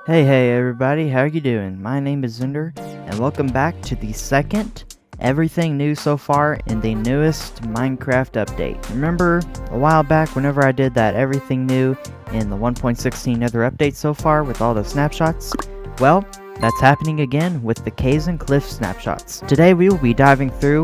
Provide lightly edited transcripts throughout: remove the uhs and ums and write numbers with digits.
Hey everybody, how you doing? My name is Zender, and welcome back to the second everything new so far in the newest Minecraft update. Remember a while back whenever I did that everything new in the 1.16 Nether update so far with all the snapshots? Well, that's happening again with the caves and cliffs snapshots. Today we will be diving through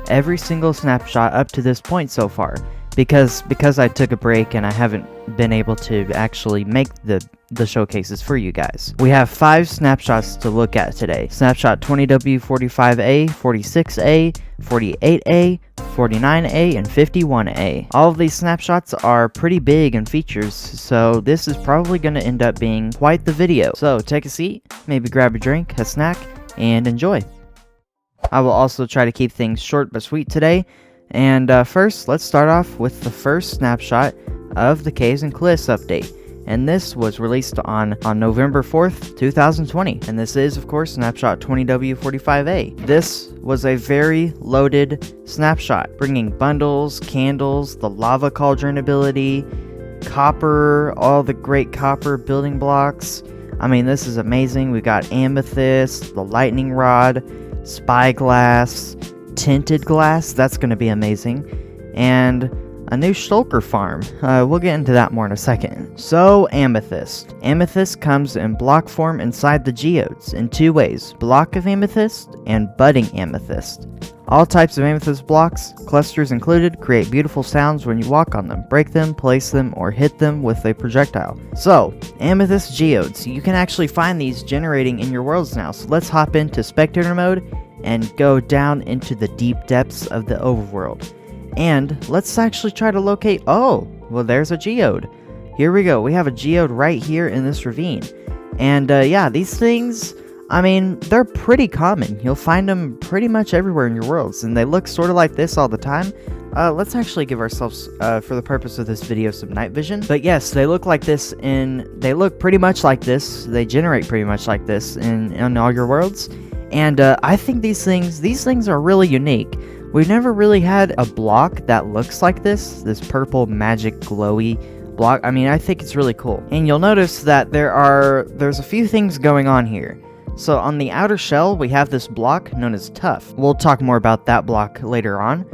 every single snapshot up to this point so far, because I took a break and I haven't been able to actually make the showcases for you guys. We have 5 snapshots to look at today. Snapshot 20W, 45A, 46A, 48A, 49A, and 51A. All of these snapshots are pretty big in features, so this is probably going to end up being quite the video. So take a seat, maybe grab a drink, a snack, and enjoy. I will also try to keep things short but sweet today. And first, let's start off with the first snapshot of the Caves and Cliffs update. And this was released on November 4th, 2020. And this is, of course, Snapshot 20W45A. This was a very loaded snapshot, bringing bundles, candles, the lava cauldron ability, copper, all the great copper building blocks. I mean, this is amazing. We got Amethyst, the lightning rod, spyglass, tinted glass, that's going to be amazing, and a new shulker farm. We'll get into that more in a second. So, Amethyst. Amethyst comes in block form inside the geodes in 2 ways, block of amethyst and budding amethyst. All types of amethyst blocks, clusters included, create beautiful sounds when you walk on them, break them, place them, or hit them with a projectile. So, amethyst geodes, you can actually find these generating in your worlds now, so let's hop into spectator mode and go down into the deep depths of the overworld. And let's actually try to locate... Oh, well, there's a geode. Here we go. We have a geode right here in this ravine. And yeah, these things, I mean, they're pretty common. You'll find them pretty much everywhere in your worlds, and they look sort of like this all the time. Let's actually give ourselves, for the purpose of this video, some night vision. But yes, they look like this they look pretty much like this. They generate pretty much like this in all your worlds. And I think these things are really unique. We've never really had a block that looks like this purple magic glowy block. I mean, I think it's really cool. And you'll notice that there's a few things going on here. So on the outer shell, we have this block known as Tuff. We'll talk more about that block later on.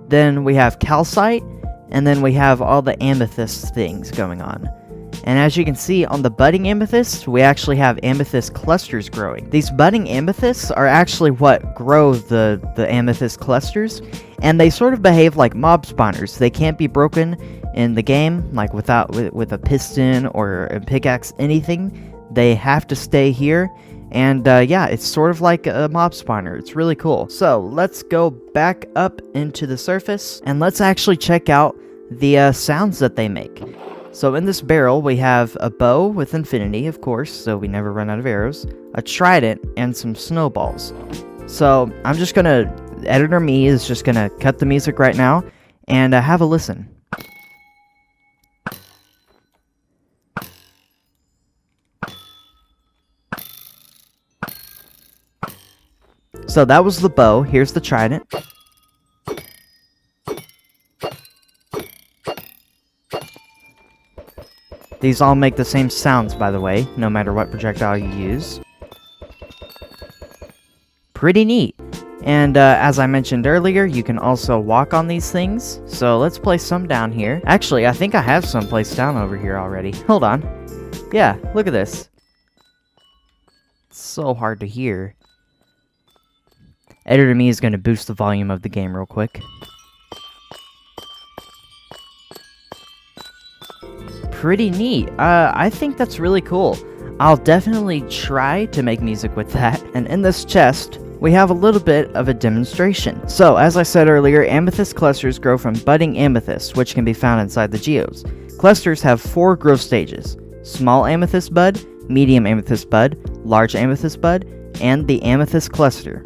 Then we have calcite, and then we have all the amethyst things going on. And as you can see, on the budding amethyst, we actually have amethyst clusters growing. These budding amethysts are actually what grow the amethyst clusters, and they sort of behave like mob spawners. They can't be broken in the game, like with a piston or a pickaxe, anything. They have to stay here, and yeah, it's sort of like a mob spawner. It's really cool. So let's go back up into the surface, and let's actually check out the sounds that they make. So in this barrel, we have a bow with infinity, of course, so we never run out of arrows, a trident, and some snowballs. So I'm just gonna, Editor Me is just gonna cut the music right now, and have a listen. So that was the bow, here's the trident. These all make the same sounds, by the way, no matter what projectile you use. Pretty neat. And as I mentioned earlier, you can also walk on these things. So let's place some down here. Actually, I think I have some placed down over here already. Hold on. Yeah, look at this. It's so hard to hear. Editor Me is going to boost the volume of the game real quick. Pretty neat. I think that's really cool. I'll definitely try to make music with that. And in this chest, we have a little bit of a demonstration. So, as I said earlier, amethyst clusters grow from budding amethyst, which can be found inside the geodes. Clusters have 4 growth stages: small amethyst bud, medium amethyst bud, large amethyst bud, and the amethyst cluster,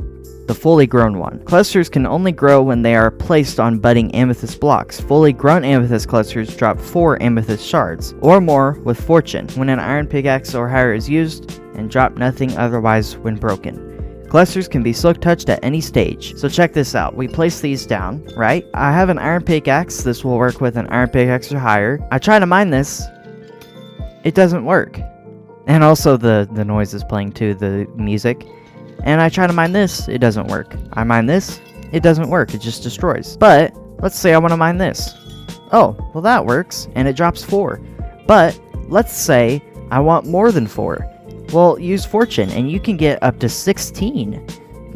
the fully grown one. Clusters can only grow when they are placed on budding amethyst blocks. Fully grown amethyst clusters drop 4 amethyst shards, or more with fortune, when an iron pickaxe or higher is used, and drop nothing otherwise when broken. Clusters can be silk touched at any stage. So check this out. We place these down, right? I have an iron pickaxe. This will work with an iron pickaxe or higher. I try to mine this. It doesn't work. And also the noise is playing too, the music. And I try to mine this, it doesn't work. I mine this, it doesn't work, it just destroys. But let's say I want to mine this. Oh, well that works, and it drops 4. But let's say I want more than 4. Well, use fortune, and you can get up to 16.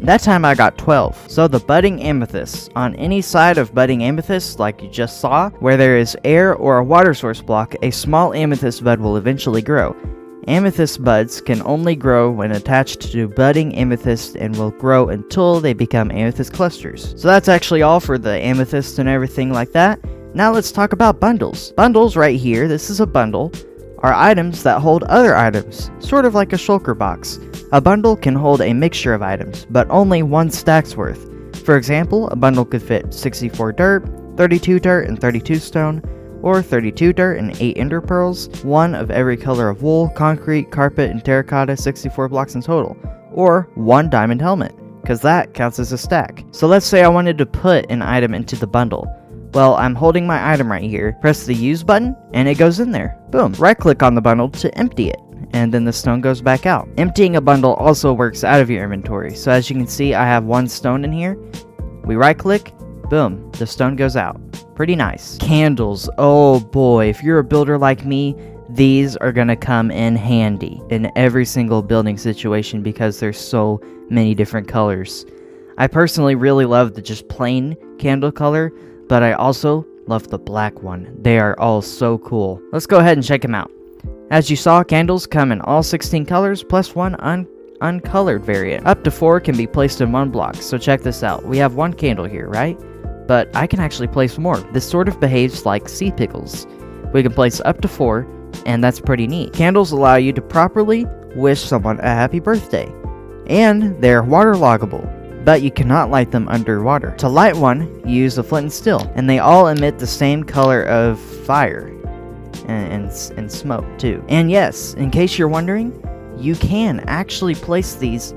That time I got 12. So the budding amethyst. On any side of budding amethyst, like you just saw, where there is air or a water source block, a small amethyst bud will eventually grow. Amethyst buds can only grow when attached to budding amethyst and will grow until they become amethyst clusters. So that's actually all for the amethyst and everything like that. Now let's talk about bundles. Bundles right here, this is a bundle, are items that hold other items, sort of like a shulker box. A bundle can hold a mixture of items, but only one stack's worth. For example, a bundle could fit 64 dirt, 32 dirt and 32 stone, or 32 dirt and 8 ender pearls, 1 of every color of wool, concrete, carpet, and terracotta, 64 blocks in total, or 1 diamond helmet, because that counts as a stack. So let's say I wanted to put an item into the bundle. Well, I'm holding my item right here, press the use button, and it goes in there. Boom. Right click on the bundle to empty it, and then the stone goes back out. Emptying a bundle also works out of your inventory, so as you can see I have 1 stone in here. We right click, boom, the stone goes out. Pretty nice. Candles, oh boy, if you're a builder like me, these are gonna come in handy in every single building situation because there's so many different colors. I personally really love the just plain candle color, but I also love the black one. They are all so cool. Let's go ahead and check them out. As you saw, candles come in all 16 colors plus 1 uncolored variant. Up to 4 can be placed in 1 block, so check this out. We have 1 candle here, right? But I can actually place more. This sort of behaves like sea pickles. We can place up to 4, and that's pretty neat. Candles allow you to properly wish someone a happy birthday. And they're waterloggable, but you cannot light them underwater. To light one, you use a flint and steel, and they all emit the same color of fire and smoke too. And yes, in case you're wondering, you can actually place these,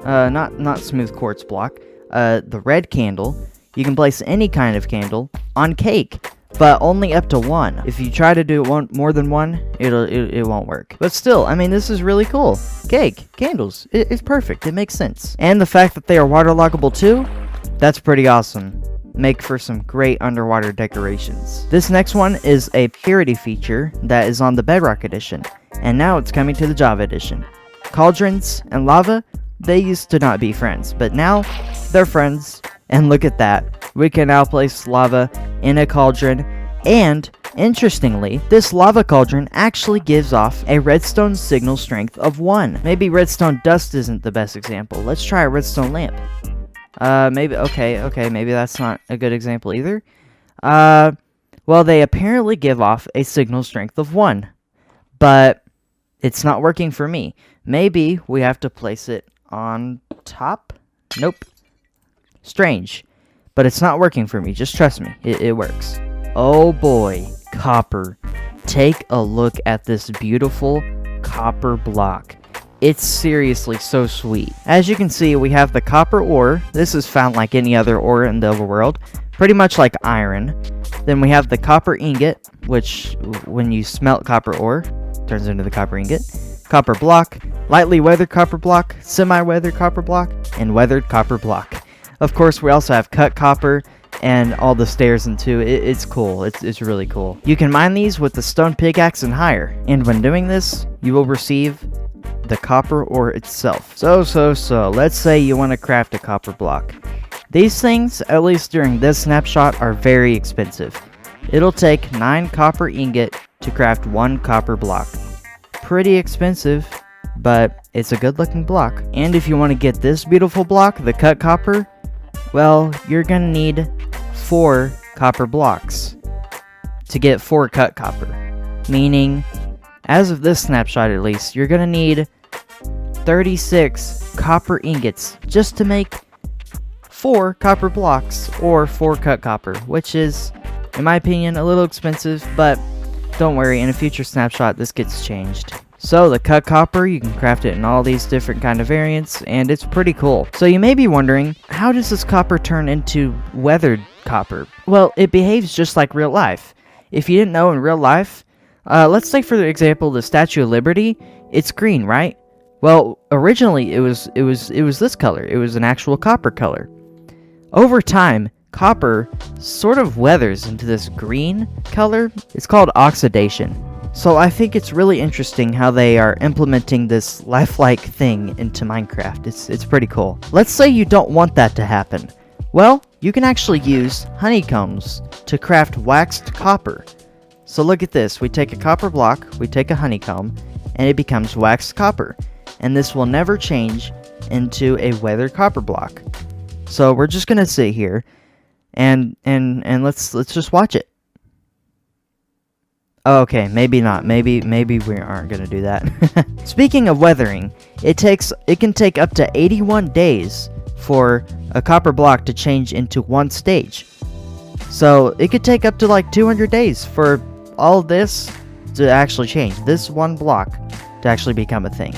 not smooth quartz block, the red candle. You can place any kind of candle on cake, but only up to 1. If you try to do more than 1, it won't work. But still, I mean, this is really cool. Cake, candles, it's perfect. It makes sense. And the fact that they are waterloggable too, that's pretty awesome. Make for some great underwater decorations. This next one is a purity feature that is on the Bedrock edition, and now it's coming to the Java edition. Cauldrons and lava, they used to not be friends, but now they're friends. And look at that, we can now place lava in a cauldron, and interestingly, this lava cauldron actually gives off a redstone signal strength of 1. Maybe redstone dust isn't the best example. Let's try a redstone lamp. Okay, maybe that's not a good example either. Well, they apparently give off a signal strength of 1, but it's not working for me. Maybe we have to place it on top? Nope. Strange, but it's not working for me. Just trust me, it works. Oh boy, copper. Take a look at this beautiful copper block. It's seriously so sweet. As you can see, we have the copper ore. This is found like any other ore in the overworld, pretty much like iron. Then we have the copper ingot, which when you smelt copper ore, turns into the copper ingot. Copper block, lightly weathered copper block, semi-weathered copper block, and weathered copper block. Of course, we also have cut copper and all the stairs into it. It's cool. It's really cool. You can mine these with the stone pickaxe and higher. And when doing this, you will receive the copper ore itself. So, let's say you want to craft a copper block. These things, at least during this snapshot, are very expensive. It'll take 9 copper ingot to craft 1 copper block. Pretty expensive, but it's a good looking block. And if you want to get this beautiful block, the cut copper, well, you're gonna need 4 copper blocks to get 4 cut copper. Meaning, as of this snapshot at least, you're gonna need 36 copper ingots just to make 4 copper blocks or 4 cut copper, which is, in my opinion, a little expensive, but don't worry, in a future snapshot this gets changed. So the cut copper, you can craft it in all these different kind of variants, and it's pretty cool. So you may be wondering, how does this copper turn into weathered copper? Well, it behaves just like real life. If you didn't know, in real life, Let's say for example the Statue of Liberty. It's green, right? Well, originally it was this color. It was an actual copper color. Over time, copper sort of weathers into this green color. It's called oxidation. So I think it's really interesting how they are implementing this lifelike thing into Minecraft. It's pretty cool. Let's say you don't want that to happen. Well, you can actually use honeycombs to craft waxed copper. So look at this. We take a copper block, we take a honeycomb, and it becomes waxed copper. And this will never change into a weathered copper block. So we're just gonna sit here and let's just watch it. Oh, okay, maybe not. Maybe we aren't gonna do that. Speaking of weathering, it can take up to 81 days for a copper block to change into one stage. So it could take up to like 200 days for all this to actually change. This one block to actually become a thing.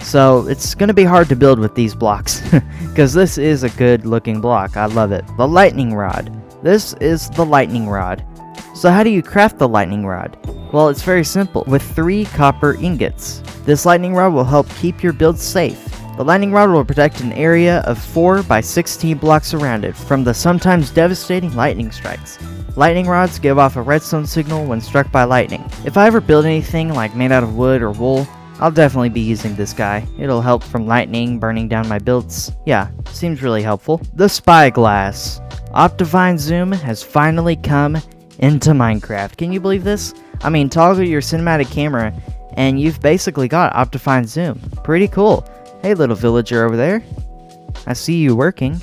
So it's going to be hard to build with these blocks because this is a good looking block. I love it. The lightning rod. This is the lightning rod. So how do you craft the lightning rod? Well, it's very simple. With 3 copper ingots. This lightning rod will help keep your build safe. The lightning rod will protect an area of 4 by 16 blocks around it from the sometimes devastating lightning strikes. Lightning rods give off a redstone signal when struck by lightning. If I ever build anything like made out of wood or wool, I'll definitely be using this guy. It'll help from lightning burning down my builds. Yeah, seems really helpful. The spyglass. Optifine zoom has finally come into Minecraft. Can you believe this? I mean, toggle your cinematic camera and you've basically got Optifine zoom. Pretty cool. Hey, little villager over there. I see you working.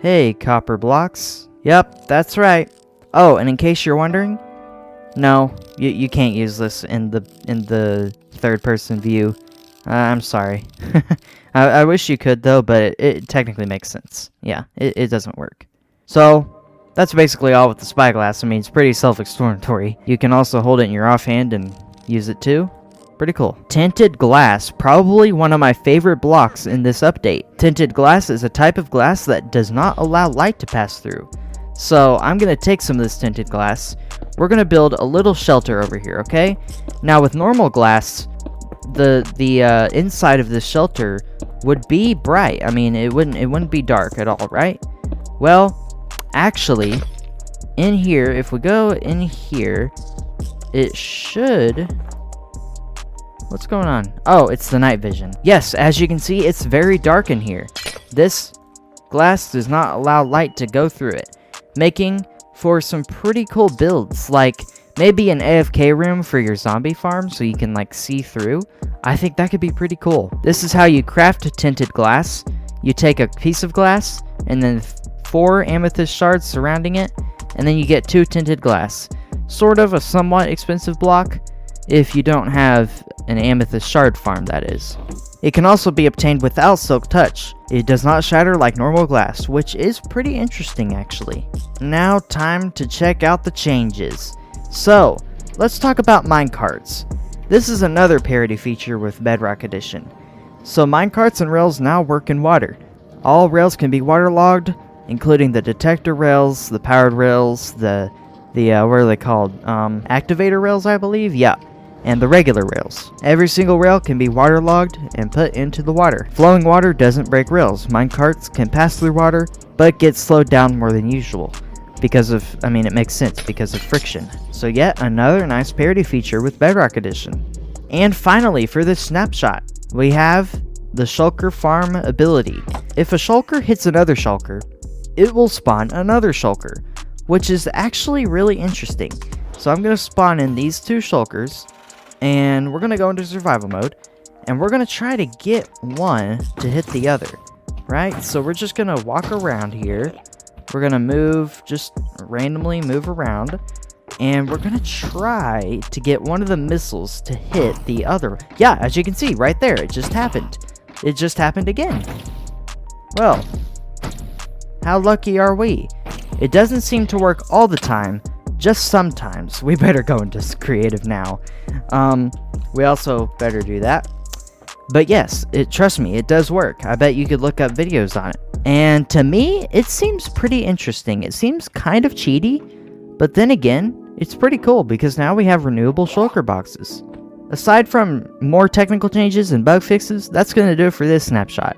Hey, copper blocks. Yep, that's right. Oh, and in case you're wondering, no, you can't use this in the third-person view. I'm sorry. I wish you could though, but it technically makes sense. Yeah, it doesn't work. So that's basically all with the spyglass. I mean, it's pretty self-explanatory. You can also hold it in your offhand and use it too. Pretty cool. Tinted glass, probably one of my favorite blocks in this update. Tinted glass is a type of glass that does not allow light to pass through. So I'm gonna take some of this tinted glass. We're gonna build a little shelter over here, okay? Now with normal glass, the inside of this shelter would be bright. I mean, it wouldn't be dark at all, right? Well, actually, in here, if we go in here, it should. What's going on? Oh, it's the night vision. Yes, as you can see, it's very dark in here. This glass does not allow light to go through it, making for some pretty cool builds, like maybe an AFK room for your zombie farm so you can like see through. I think that could be pretty cool. This is how you craft tinted glass. You take a piece of glass and then 4 amethyst shards surrounding it, and then you get 2 tinted glass. Sort of a somewhat expensive block if you don't have an amethyst shard farm, that is. It can also be obtained without silk touch. It does not shatter like normal glass, which is pretty interesting actually. Now time to check out the changes. So, let's talk about minecarts. This is another parity feature with Bedrock Edition. So minecarts and rails now work in water. All rails can be waterlogged, including the detector rails, the powered rails, the what are they called? Activator rails, I believe? Yeah. And the regular rails. Every single rail can be waterlogged and put into the water. Flowing water doesn't break rails. Minecarts can pass through water, but get slowed down more than usual. Because of, I mean, it makes sense because of friction. So yet another nice parity feature with Bedrock Edition. And finally, for this snapshot, we have the shulker farm ability. If a shulker hits another shulker, it will spawn another shulker, which is actually really interesting. So I'm going to spawn in these 2 shulkers, and we're going to go into survival mode, and we're going to try to get one to hit the other, right? So we're just going to walk around here. We're going to move, just randomly move around, and we're going to try to get one of the missiles to hit the other. Yeah, as you can see right there, it just happened. It just happened again. Well, how lucky are we? It doesn't seem to work all the time, just sometimes. We better go into creative now. We also better do that. But yes, trust me, it does work. I bet you could look up videos on it. And to me, it seems pretty interesting. It seems kind of cheaty, but then again, it's pretty cool because now we have renewable shulker boxes. Aside from more technical changes and bug fixes, that's going to do it for this snapshot.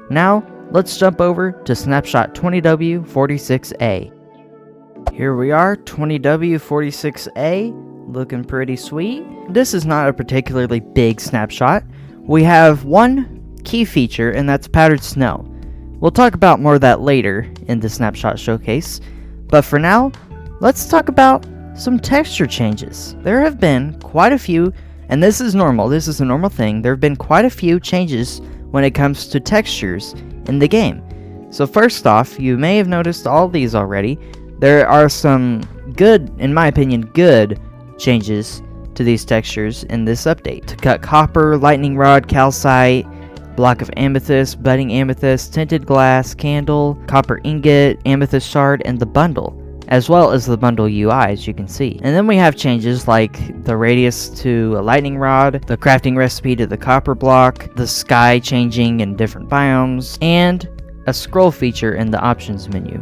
Now, let's jump over to Snapshot 20W46A. Here we are, 20W46A, looking pretty sweet. This is not a particularly big snapshot. We have one key feature, and that's powdered snow. We'll talk about more of that later in the snapshot showcase, but for now, let's talk about some texture changes. There have been quite a few, and this is normal, this is a normal thing, there have been quite a few changes when it comes to textures in the game. So first off, you may have noticed all these already. There are some good, in my opinion, good changes to these textures in this update. To cut copper, lightning rod, calcite, block of amethyst, budding amethyst, tinted glass, candle, copper ingot, amethyst shard, and the bundle, as well as the bundle UI, as you can see. And then we have changes like the radius to a lightning rod, the crafting recipe to the copper block, the sky changing in different biomes, and a scroll feature in the options menu,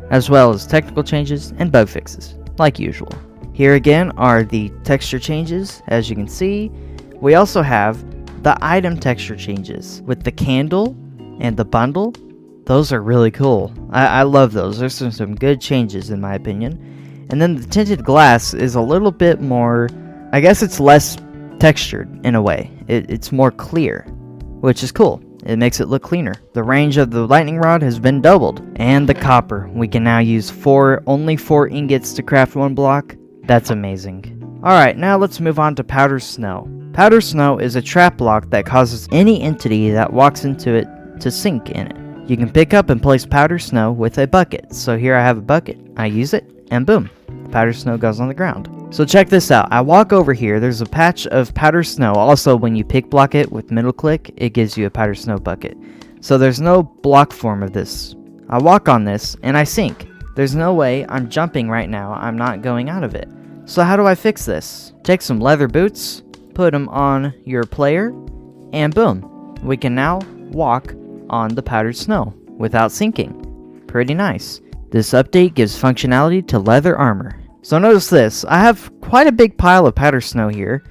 as well as technical changes and bug fixes, like usual. Here again are the texture changes, as you can see. We also have the item texture changes with the candle and the bundle. Those are really cool. I love those. There's some good changes in my opinion. And then the tinted glass is a little bit more, I guess it's less textured in a way. It's more clear, which is cool. It makes it look cleaner. The range of the lightning rod has been doubled. And the copper. We can now use only 4 ingots to craft 1 block. That's amazing. Alright, now let's move on to powder snow. Powder snow is a trap block that causes any entity that walks into it to sink in it. You can pick up and place powder snow with a bucket. So here I have a bucket, I use it, and boom, powder snow goes on the ground. So check this out, I walk over here, there's a patch of powder snow. Also, when you pick block it with middle click, it gives you a powder snow bucket. So there's no block form of this. I walk on this, and I sink. There's no way I'm jumping right now, I'm not going out of it. So how do I fix this? Take some leather boots, put them on your player, and boom, we can now walk on the powdered snow without sinking. Pretty nice. This update gives functionality to leather armor. So notice this, I have quite a big pile of powdered snow here.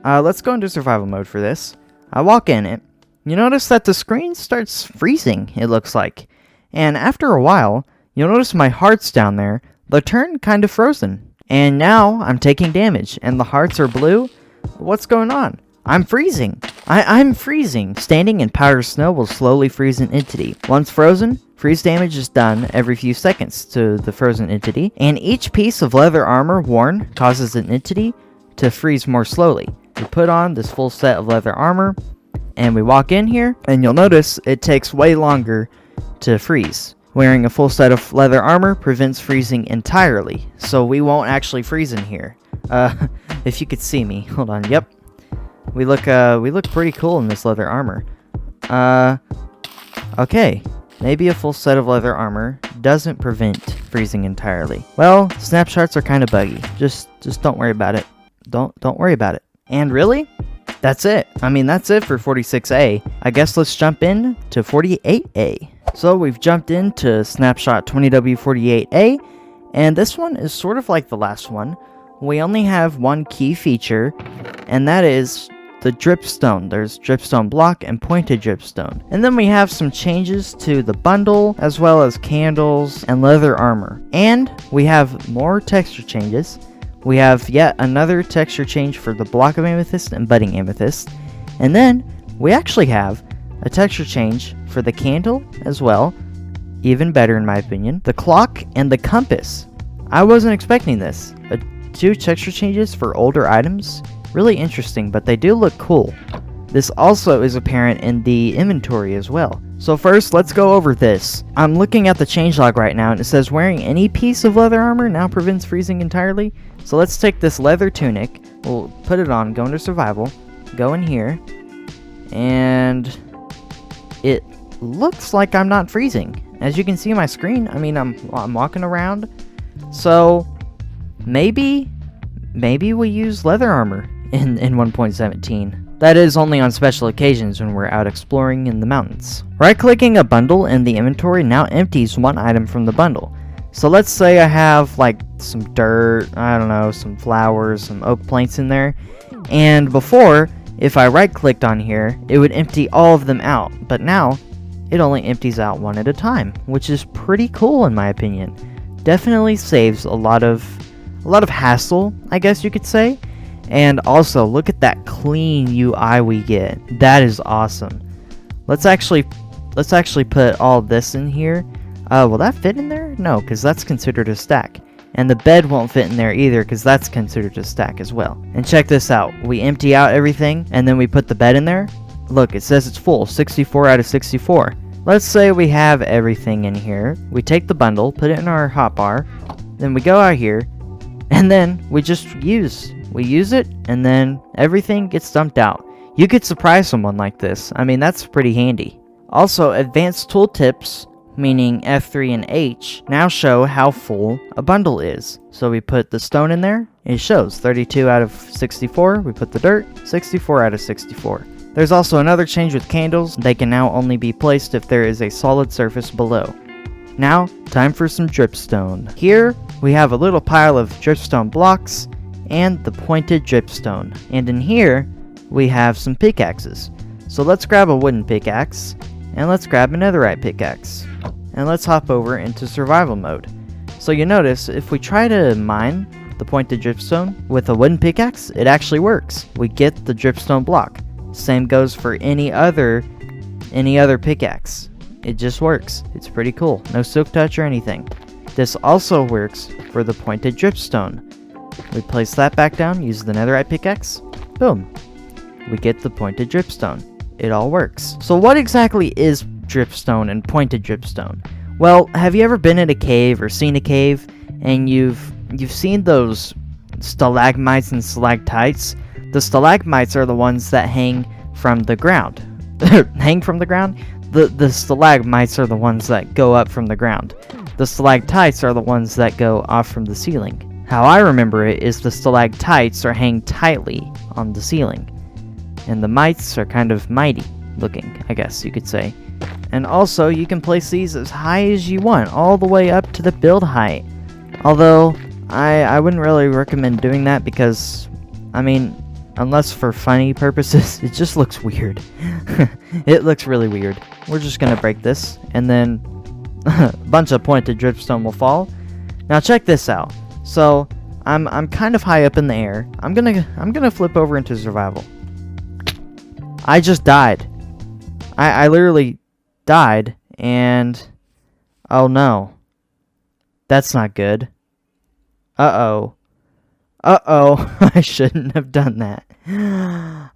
Let's go into survival mode for this. I walk in it. You notice that the screen starts freezing, it looks like. And after a while, you'll notice my hearts down there, they turn kind of frozen. And now I'm taking damage, and the hearts are blue. What's going on? I'm freezing. I'm freezing. Standing in powdered snow will slowly freeze an entity. Once frozen, freeze damage is done every few seconds to the frozen entity, and each piece of leather armor worn causes an entity to freeze more slowly. We put on this full set of leather armor, and we walk in here, and you'll notice it takes way longer to freeze. Wearing a full set of leather armor prevents freezing entirely, so we won't actually freeze in here. If you could see me, hold on. Yep, we look pretty cool in this leather armor. Okay, maybe a full set of leather armor doesn't prevent freezing entirely. Well, snapshots are kind of buggy. Just don't worry about it. Don't worry about it. And really, that's it. I mean, that's it for 46A. I guess let's jump in to 48A. So we've jumped into Snapshot 20W48A, and this one is sort of like the last one. We only have one key feature, and that is the dripstone. There's dripstone block and pointed dripstone. And then we have some changes to the bundle, as well as candles and leather armor. And we have more texture changes. We have yet another texture change for the block of amethyst and budding amethyst. And then we actually have a texture change for the candle as well. Even better in my opinion. The clock and the compass. I wasn't expecting this. 2 texture changes for older items. Really interesting, but they do look cool. This also is apparent in the inventory as well. So first, let's go over this. I'm looking at the changelog right now, and it says wearing any piece of leather armor now prevents freezing entirely. So let's take this leather tunic, we'll put it on, go into survival, go in here, and it looks like I'm not freezing. As you can see on my screen, I mean, I'm walking around. So maybe we use leather armor in 1.17. That is only on special occasions when we're out exploring in the mountains. Right-clicking a bundle in the inventory now empties one item from the bundle. So let's say I have like some dirt, I don't know, some flowers, some oak planks in there. And before, if I right clicked on here, it would empty all of them out. But now, it only empties out one at a time, which is pretty cool in my opinion. Definitely saves a lot of hassle, I guess you could say. And also, look at that clean UI we get. That is awesome. Let's actually put all this in here. Will that fit in there? No, because that's considered a stack. And the bed won't fit in there either, because that's considered a stack as well. And check this out. We empty out everything, and then we put the bed in there. Look, it says it's full, 64 out of 64. Let's say we have everything in here. We take the bundle, put it in our hotbar, then we go out here, and then we just use it, and then everything gets dumped out. You could surprise someone like this. I mean, that's pretty handy. Also, advanced tooltips, meaning F3 and H, now show how full a bundle is. So we put the stone in there, it shows 32 out of 64. We put the dirt, 64 out of 64. There's also another change with candles. They can now only be placed if there is a solid surface below. Now, time for some dripstone. Here, we have a little pile of dripstone blocks and the pointed dripstone. And in here, we have some pickaxes. So let's grab a wooden pickaxe, and let's grab a netherite pickaxe. And let's hop over into survival mode. So you notice, if we try to mine the pointed dripstone with a wooden pickaxe, it actually works. We get the dripstone block. Same goes for any other pickaxe. It just works. It's pretty cool. No silk touch or anything. This also works for the pointed dripstone. We place that back down, use the netherite pickaxe. Boom. We get the pointed dripstone. It all works. So what exactly is dripstone and pointed dripstone? Well, have you ever been in a cave or seen a cave and you've seen those stalagmites and stalactites? The stalagmites are the ones that hang from the ground. Hang from the ground? The stalagmites are the ones that go up from the ground. The stalactites are the ones that go off from the ceiling. How I remember it is the stalactites are hang tightly on the ceiling. And the mites are kind of mighty looking, I guess you could say. And also, you can place these as high as you want, all the way up to the build height. Although, I wouldn't really recommend doing that because, I mean, unless for funny purposes, it just looks weird. It looks really weird. We're just gonna break this, and then a bunch of pointed dripstone will fall. Now check this out. So, I'm kind of high up in the air. I'm gonna flip over into survival. I just died. I literally died, and oh no. That's not good. Uh-oh. I shouldn't have done that.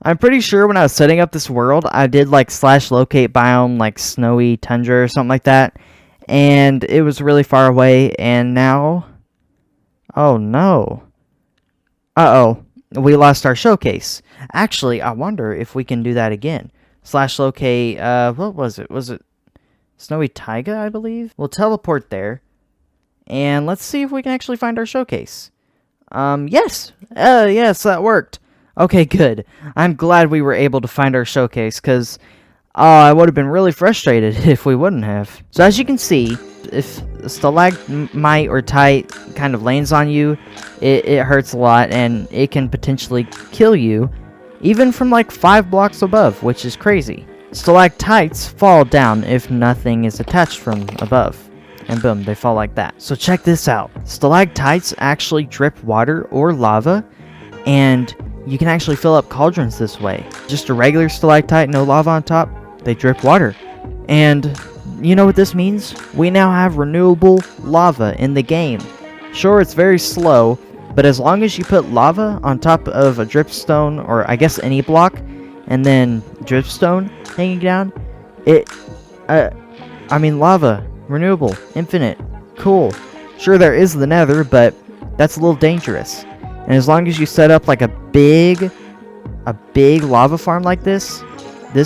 I'm pretty sure when I was setting up this world, I did like /locate biome, like snowy tundra or something like that, and it was really far away, and now, oh no. We lost our showcase. Actually, I wonder if we can do that again. /locate, what was it? Was it Snowy Taiga, I believe? We'll teleport there, and let's see if we can actually find our showcase. Yes, that worked. Okay, good. I'm glad we were able to find our showcase, because I would have been really frustrated if we wouldn't have. So as you can see, if a stalagmite or tite kind of lands on you, it hurts a lot, and it can potentially kill you, even from like 5 blocks above, which is crazy. Stalactites fall down if nothing is attached from above. And boom, they fall like that. So check this out. Stalactites actually drip water or lava, and you can actually fill up cauldrons this way. Just a regular stalactite, no lava on top, they drip water. And you know what this means? We now have renewable lava in the game. Sure, it's very slow, but as long as you put lava on top of a dripstone, or I guess any block, and then dripstone hanging down, lava, renewable, infinite, cool. Sure, there is the nether, but that's a little dangerous. And as long as you set up like a big lava farm like this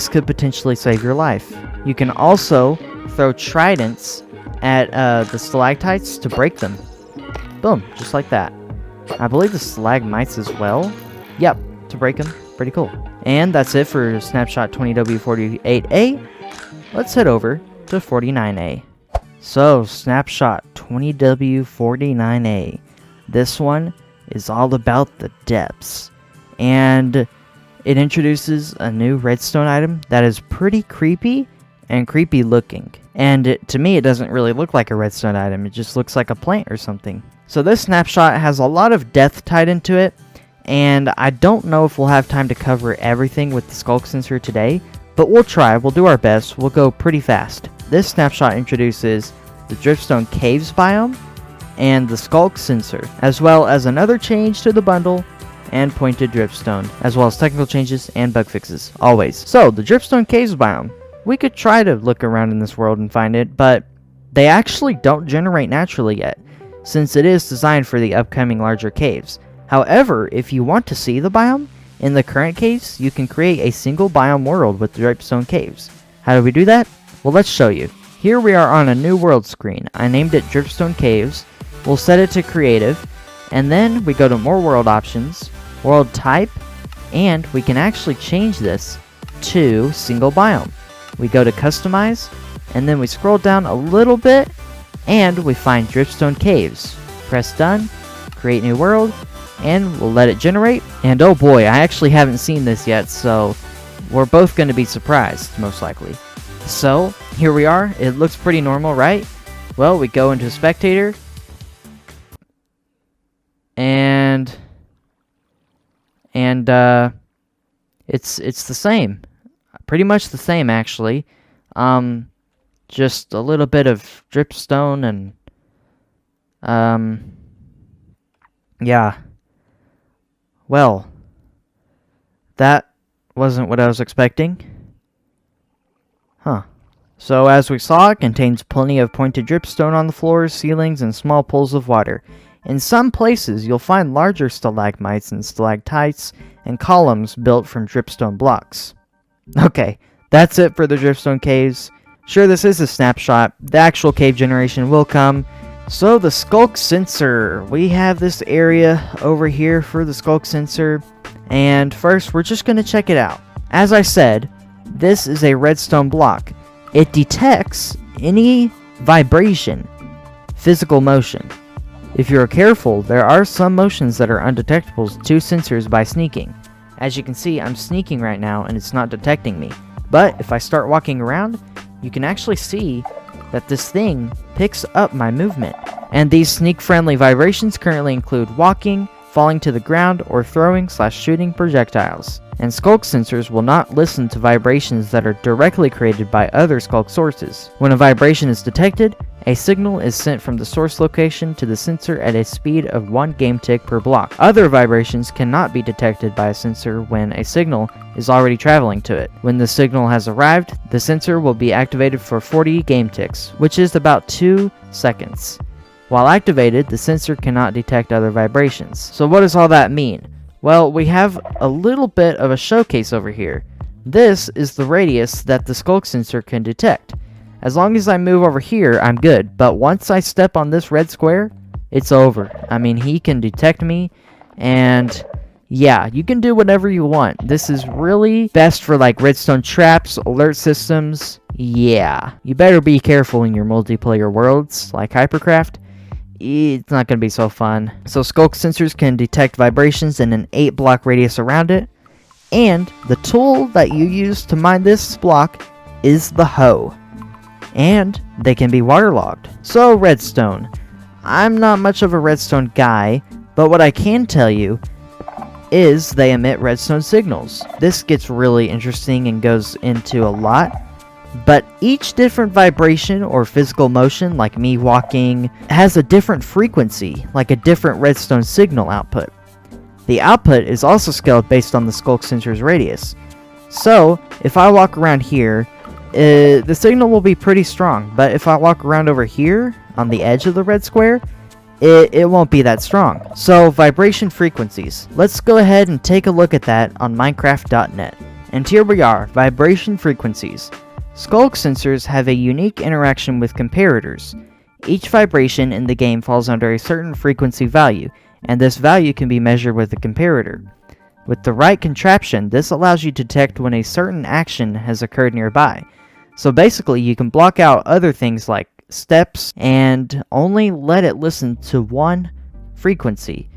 could potentially save your life. You can also throw tridents at the stalactites to break them. Boom, just like that. I believe the stalagmites as well. Yep, to break them. Pretty cool. And that's it for Snapshot 20W48A. Let's head over to 49A. So, Snapshot 20W49A. This one is all about the depths. And it introduces a new redstone item that is pretty creepy and creepy looking. And to me, it doesn't really look like a redstone item. It just looks like a plant or something. So this snapshot has a lot of depth tied into it. And I don't know if we'll have time to cover everything with the skulk sensor today. But we'll try. We'll do our best. We'll go pretty fast. This snapshot introduces the Dripstone Caves biome and the skulk sensor, as well as another change to the bundle and pointed dripstone, as well as technical changes and bug fixes, always. So, the Dripstone Caves biome. We could try to look around in this world and find it, but they actually don't generate naturally yet, since it is designed for the upcoming larger caves. However, if you want to see the biome, in the current caves, you can create a single biome world with the Dripstone Caves. How do we do that? Well, let's show you. Here we are on a new world screen. I named it Dripstone Caves. We'll set it to creative, and then we go to more world options, world type, and we can actually change this to single biome. We go to customize, and then we scroll down a little bit, and we find Dripstone Caves. Press done, create new world, and we'll let it generate. And oh boy, I actually haven't seen this yet, so we're both going to be surprised, most likely. So, here we are. It looks pretty normal, right? Well, we go into spectator, and it's the same. Pretty much the same, actually. Just a little bit of dripstone and yeah. Well, that wasn't what I was expecting. Huh. So as we saw, it contains plenty of pointed dripstone on the floors, ceilings, and small pools of water. In some places, you'll find larger stalagmites and stalactites and columns built from dripstone blocks. Okay, that's it for the Dripstone Caves. Sure, this is a snapshot. The actual cave generation will come. So the skulk sensor. We have this area over here for the skulk sensor. And first, we're just going to check it out. As I said, this is a redstone block. It detects any vibration, physical motion. If you're careful, there are some motions that are undetectable to sensors by sneaking. As you can see, I'm sneaking right now and it's not detecting me. But if I start walking around, you can actually see that this thing picks up my movement. And these sneak-friendly vibrations currently include walking, falling to the ground, or throwing/shooting projectiles. And skulk sensors will not listen to vibrations that are directly created by other skulk sources. When a vibration is detected, a signal is sent from the source location to the sensor at a speed of 1 game tick per block. Other vibrations cannot be detected by a sensor when a signal is already traveling to it. When the signal has arrived, the sensor will be activated for 40 game ticks, which is about 2 seconds. While activated, the sensor cannot detect other vibrations. So what does all that mean? Well, we have a little bit of a showcase over here. This is the radius that the skulk sensor can detect. As long as I move over here, I'm good. But once I step on this red square, it's over. I mean, he can detect me. And yeah, you can do whatever you want. This is really best for like redstone traps, alert systems. Yeah, you better be careful in your multiplayer worlds like Hypercraft. It's not going to be so fun. So skulk sensors can detect vibrations in an 8-block radius around it. And the tool that you use to mine this block is the hoe. And they can be waterlogged. So redstone. I'm not much of a redstone guy, but what I can tell you is they emit redstone signals. This gets really interesting and goes into a lot. But each different vibration or physical motion, like me walking, has a different frequency, like a different redstone signal output. The output is also scaled based on the skulk sensor's radius. So, if I walk around here, the signal will be pretty strong, but if I walk around over here, on the edge of the red square, it won't be that strong. So, vibration frequencies. Let's go ahead and take a look at that on Minecraft.net. And here we are, vibration frequencies. Skulk sensors have a unique interaction with comparators. Each vibration in the game falls under a certain frequency value, and this value can be measured with a comparator. With the right contraption, this allows you to detect when a certain action has occurred nearby. So basically, you can block out other things like steps and only let it listen to one frequency.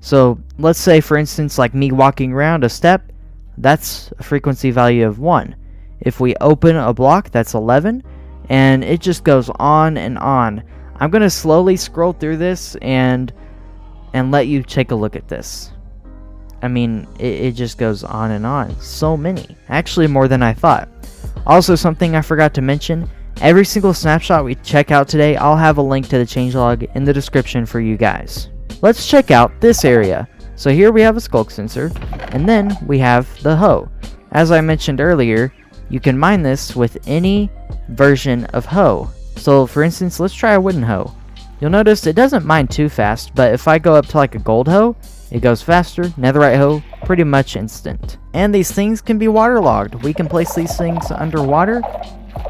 So let's say, for instance, like me walking around a step, that's a frequency value of 1. If we open a block, that's 11, and it just goes on and on. I'm going to slowly scroll through this and let you take a look at this. I mean, it just goes on and on. So many. Actually, more than I thought. Also, something I forgot to mention, every single snapshot we check out today, I'll have a link to the changelog in the description for you guys. Let's check out this area. So here we have a skulk sensor, and then we have the hoe. As I mentioned earlier, you can mine this with any version of hoe. So for instance, let's try a wooden hoe. You'll notice it doesn't mine too fast, but if I go up to like a gold hoe, it goes faster. Netherite hoe, pretty much instant. And these things can be waterlogged. We can place these things underwater,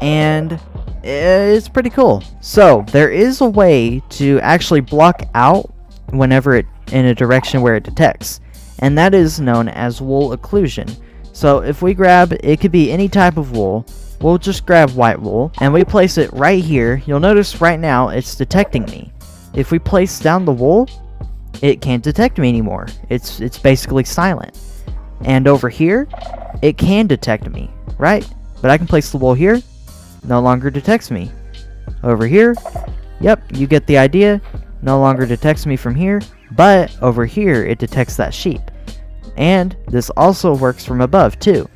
and it's pretty cool. So there is a way to actually block out whenever it in a direction where it detects, and that is known as wool occlusion. So if we grab, it could be any type of wool, we'll just grab white wool and we place it right here. You'll notice right now it's detecting me. If we place down the wool, it can't detect me anymore. It's basically silent. And over here, it can detect me, right? But I can place the wool here, no longer detects me. Over here, yep, you get the idea, no longer detects me from here, but over here it detects that sheep. And this also works from above too.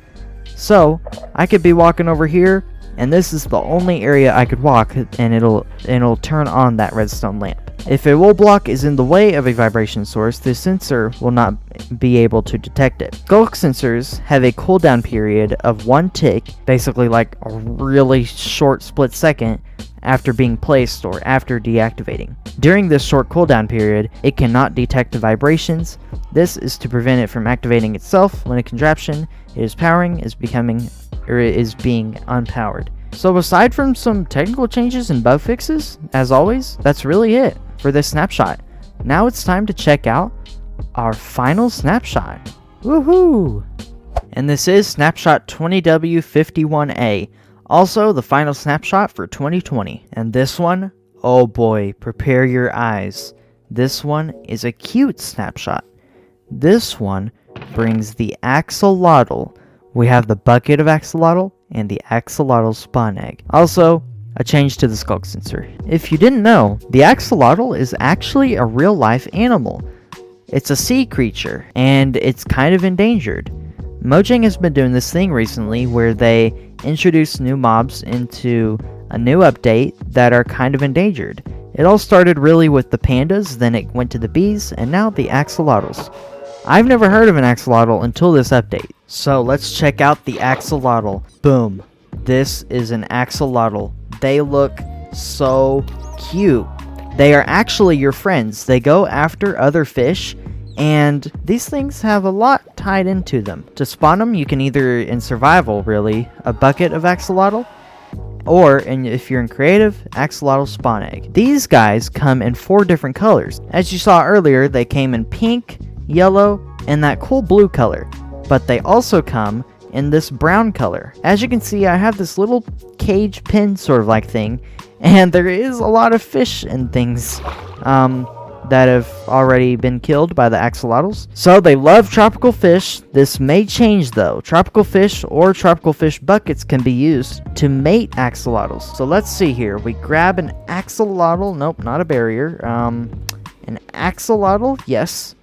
So I could be walking over here, and this is the only area I could walk, and it'll turn on that redstone lamp. If a wool block is in the way of a vibration source, the sensor will not be able to detect it. Skulk sensors have a cooldown period of 1 tick, basically like a really short split second after being placed or after deactivating. During this short cooldown period, it cannot detect the vibrations. This is to prevent it from activating itself when a contraption it is powering is being unpowered. So aside from some technical changes and bug fixes, as always, that's really it for this snapshot. Now it's time to check out our final snapshot. Woohoo! And this is Snapshot 20W51A. Also, the final snapshot for 2020. And this one, oh boy, prepare your eyes. This one is a cute snapshot. This one brings the axolotl. We have the bucket of axolotl and the axolotl spawn egg. Also, a change to the skulk sensor. If you didn't know, the axolotl is actually a real life animal. It's a sea creature, and it's kind of endangered. Mojang has been doing this thing recently where they introduce new mobs into a new update that are kind of endangered. It all started really with the pandas, then it went to the bees, and now the axolotls. I've never heard of an axolotl until this update. So let's check out the axolotl. Boom. This is an axolotl. They look so cute. They are actually your friends. They go after other fish, and these things have a lot tied into them. To spawn them, you can either, in survival really, a bucket of axolotl, or if you're in creative, axolotl spawn egg. These guys come in 4 different colors. As you saw earlier, they came in pink, yellow, and that cool blue color. But they also come in this brown color. As you can see, I have this little cage pen sort of like thing, and there is a lot of fish and things that have already been killed by the axolotls. So they love tropical fish. This may change though. Tropical fish or tropical fish buckets can be used to mate axolotls. So let's see here. We grab an axolotl. Nope, not a barrier. An axolotl, yes.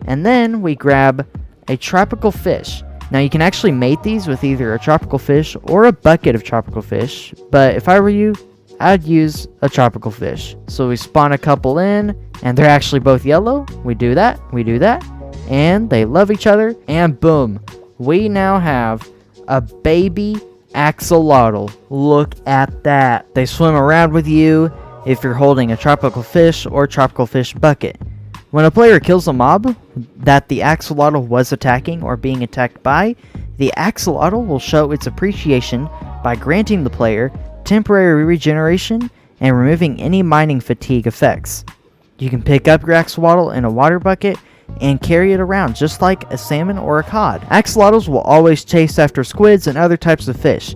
And then we grab a tropical fish. Now you can actually mate these with either a tropical fish or a bucket of tropical fish, but if I were you, I'd use a tropical fish. So we spawn a couple in, and they're actually both yellow. We do that, and they love each other, and boom, we now have a baby axolotl. Look at that. They swim around with you if you're holding a tropical fish or tropical fish bucket. When a player kills a mob that the axolotl was attacking or being attacked by, the axolotl will show its appreciation by granting the player temporary regeneration and removing any mining fatigue effects. You can pick up your axolotl in a water bucket and carry it around just like a salmon or a cod. Axolotls will always chase after squids and other types of fish.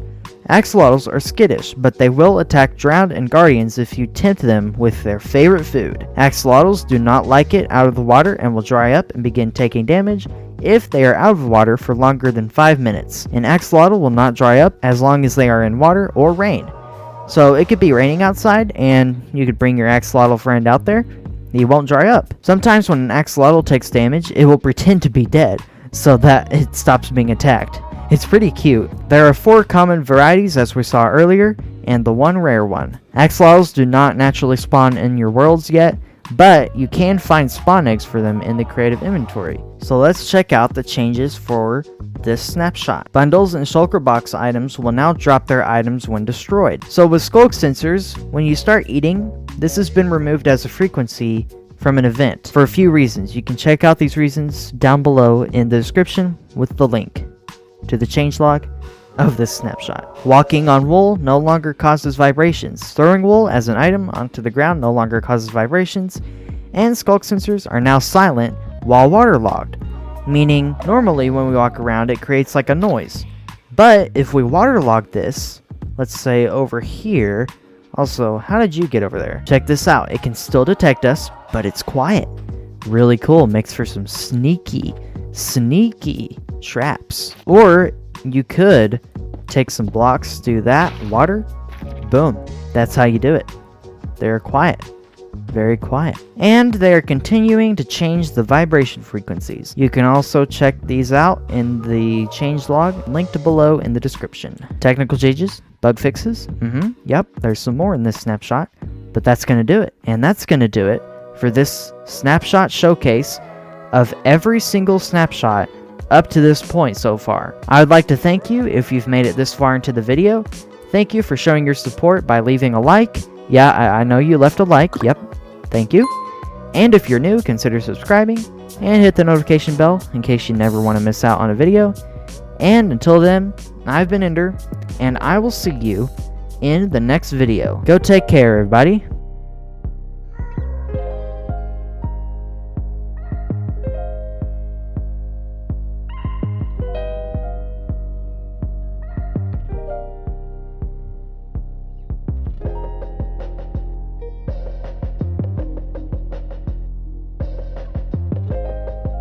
Axolotls are skittish, but they will attack drowned and guardians if you tempt them with their favorite food. Axolotls do not like it out of the water and will dry up and begin taking damage if they are out of the water for longer than 5 minutes. An axolotl will not dry up as long as they are in water or rain. So it could be raining outside and you could bring your axolotl friend out there. He won't dry up. Sometimes when an axolotl takes damage, it will pretend to be dead so that it stops being attacked. It's pretty cute. There are 4 common varieties as we saw earlier, and the 1 rare one. Axolotls do not naturally spawn in your worlds yet, but you can find spawn eggs for them in the creative inventory. So let's check out the changes for this snapshot. Bundles and shulker box items will now drop their items when destroyed. So with skulk sensors, when you start eating, this has been removed as a frequency from an event for a few reasons. You can check out these reasons down below in the description with the link to the changelog of this snapshot. Walking on wool no longer causes vibrations. Throwing wool as an item onto the ground no longer causes vibrations. And skulk sensors are now silent while waterlogged, meaning normally when we walk around it creates like a noise. But if we waterlog this, let's say over here, also, how did you get over there? Check this out. It can still detect us, but it's quiet. Really cool. Makes for some sneaky traps. Or you could take some blocks, do that, water, boom. That's how you do it. They're quiet. Very quiet. And they are continuing to change the vibration frequencies. You can also check these out in the changelog linked below in the description. Technical changes, bug fixes. Yep, there's some more in this snapshot, but that's going to do it. And that's going to do it for this snapshot showcase of every single snapshot up to this point so far. I would like to thank you if you've made it this far into the video. Thank you for showing your support by leaving a like. Yeah, I know you left a like. Yep, thank you. And if you're new, consider subscribing and hit the notification bell in case you never want to miss out on a video. And until then, I've been Ender, and I will see you in the next video. Go take care, everybody.